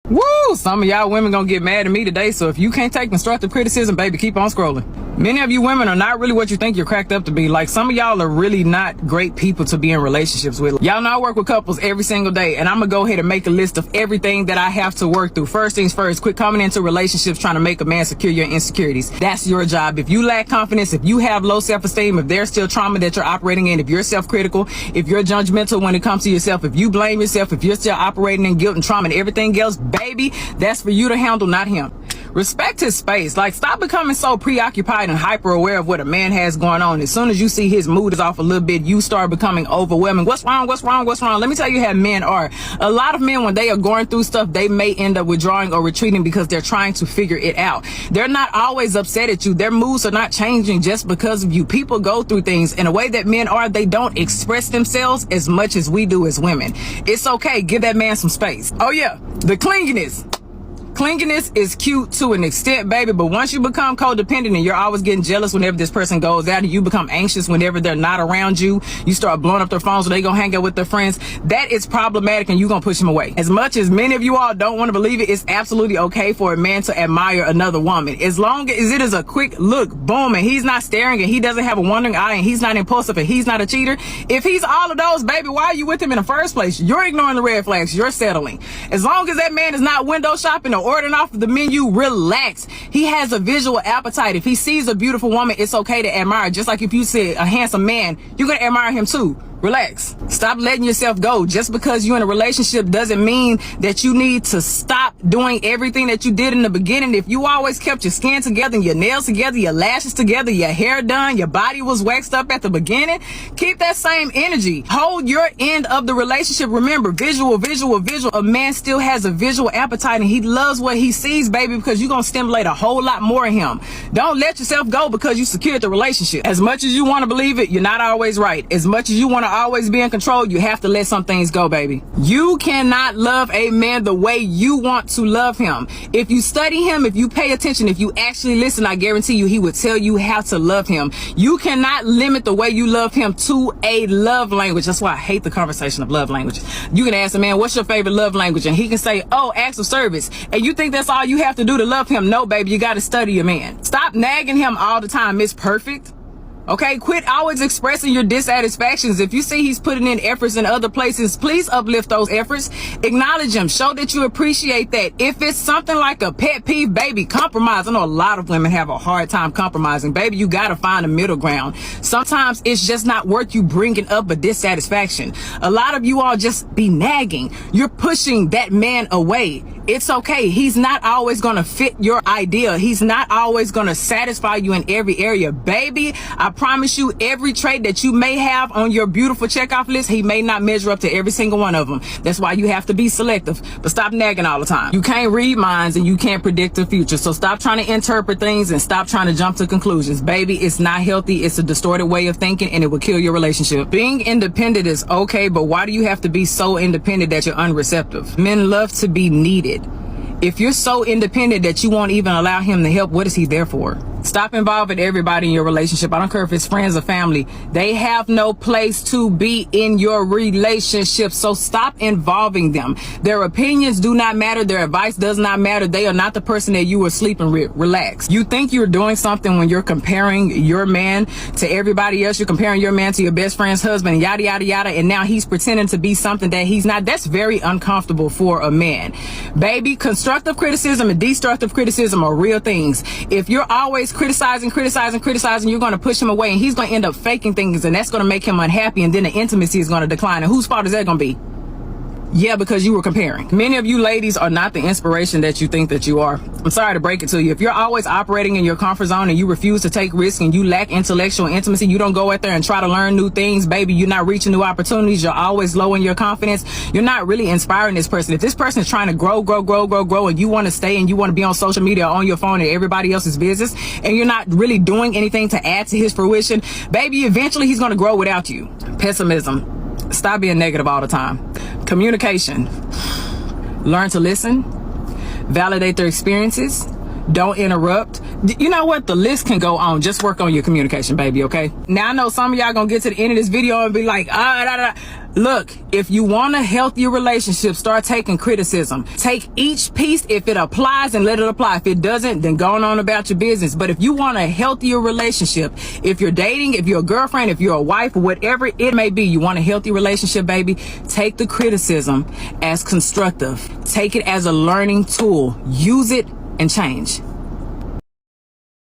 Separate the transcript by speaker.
Speaker 1: Woo! Some of y'all women gonna get mad at me today, so if you can't take constructive criticism, baby, keep on scrolling. Many of you women are not really what you think you're cracked up to be. Like, some of y'all are really not great people to be in relationships with. Y'all know I work with couples every single day, and I'm gonna go ahead and make a list of everything that I have to work through. First things first, quit coming into relationships trying to make a man secure your insecurities. That's your job. If you lack confidence, if you have low self-esteem, if there's still trauma that you're operating in, if you're self-critical, if you're judgmental when it comes to yourself, if you blame yourself, if you're still operating in guilt and trauma and everything else, baby, that's for you to handle, not him. Respect his space. Like, stop becoming so preoccupied and hyper aware of what a man has going on. As soon as you see his mood is off a little bit, you start becoming overwhelming. What's wrong? What's wrong? What's wrong? Let me tell you how men are. A lot of men, when they are going through stuff, they may end up withdrawing or retreating because they're trying to figure it out. They're not always upset at you. Their moods are not changing just because of you. People go through things in a way that men are. They don't express themselves as much as we do as women. It's okay. Give that man some space. Oh yeah, the clinginess. Clinginess is cute to an extent, baby, but once you become codependent and you're always getting jealous whenever this person goes out, and you become anxious whenever they're not around you, you start blowing up their phones so they gonna hang out with their friends, that is problematic and you're gonna push them away. As much as many of you all don't want to believe it, it's absolutely okay for a man to admire another woman. As long as it is a quick look, boom, and he's not staring and he doesn't have a wandering eye and he's not impulsive and he's not a cheater. If he's all of those, baby, why are you with him in the first place? You're ignoring the red flags. You're settling. As long as that man is not window shopping or ordering off of the menu, relax. He has a visual appetite. If he sees a beautiful woman, it's okay to admire. Just like if you see a handsome man, you're gonna admire him too. Relax. Stop letting yourself go. Just because you're in a relationship doesn't mean that you need to stop doing everything that you did in the beginning. If you always kept your skin together, your nails together, your lashes together, your hair done, your body was waxed up at the beginning, keep that same energy. Hold your end of the relationship. Remember, visual. A man still has a visual appetite and he loves what he sees, baby, because you're going to stimulate a whole lot more in him. Don't let yourself go because you secured the relationship. As much as you want to believe it, you're not always right. As much as you want to always be in control, you have to let some things go, baby. You cannot love a man the way you want to love him. If you study him, if you pay attention, if you actually listen, I guarantee you he would tell you how to love him. You cannot limit the way you love him to a love language. That's why I hate the conversation of love languages. You can ask a man, what's your favorite love language? And he can say, oh, acts of service. And you think that's all you have to do to love him? No, baby, you got to study your man. Stop nagging him all the time. It's perfect. Okay, quit always expressing your dissatisfactions. If you see he's putting in efforts in other places, please uplift those efforts. Acknowledge him. Show that you appreciate that. If it's something like a pet peeve, baby, compromise. I know a lot of women have a hard time compromising. Baby, you got to find a middle ground. Sometimes it's just not worth you bringing up a dissatisfaction. A lot of you all just be nagging. You're pushing that man away. It's okay. He's not always going to fit your idea. He's not always going to satisfy you in every area. Baby, I promise you, every trait that you may have on your beautiful checkoff list, he may not measure up to every single one of them. That's why you have to be selective. But stop nagging all the time. You can't read minds and you can't predict the future. So stop trying to interpret things and stop trying to jump to conclusions. Baby, it's not healthy. It's a distorted way of thinking and it will kill your relationship. Being independent is okay, but why do you have to be so independent that you're unreceptive? Men love to be needed. If you're so independent that you won't even allow him to help, what is he there for? Stop involving everybody in your relationship. I don't care if it's friends or family. They have no place to be in your relationship. So stop involving them. Their opinions do not matter. Their advice does not matter. They are not the person that you were sleeping with. Relax. You think you're doing something when you're comparing your man to everybody else. You're comparing your man to your best friend's husband, yada, yada, yada. And now he's pretending to be something that he's not. That's very uncomfortable for a man. Baby, constructive criticism and destructive criticism are real things. If you're always criticizing, you're going to push him away and he's going to end up faking things and that's going to make him unhappy and then the intimacy is going to decline. And whose fault is that going to be? Yeah, because you were comparing. Many of you ladies are not the inspiration that you think that you are. I'm sorry to break it to you. If you're always operating in your comfort zone and you refuse to take risks and you lack intellectual intimacy, you don't go out there and try to learn new things, baby, you're not reaching new opportunities, you're always low in your confidence, you're not really inspiring this person. If this person is trying to grow, and you want to stay and you want to be on social media or on your phone and everybody else's business, and you're not really doing anything to add to his fruition, baby, eventually he's going to grow without you. Pessimism. Stop being negative all the time. Communication. Learn to listen. Validate their experiences. Don't interrupt. You know what? The list can go on. Just work on your communication, baby, okay? Now, I know some of y'all gonna get to the end of this video and be like, Look, if you want a healthier relationship, start taking criticism. Take each piece if it applies and let it apply. If it doesn't, then go on about your business. But if you want a healthier relationship, if you're dating, if you're a girlfriend, if you're a wife, whatever it may be, you want a healthy relationship, baby, take the criticism as constructive. Take it as a learning tool. Use it and change.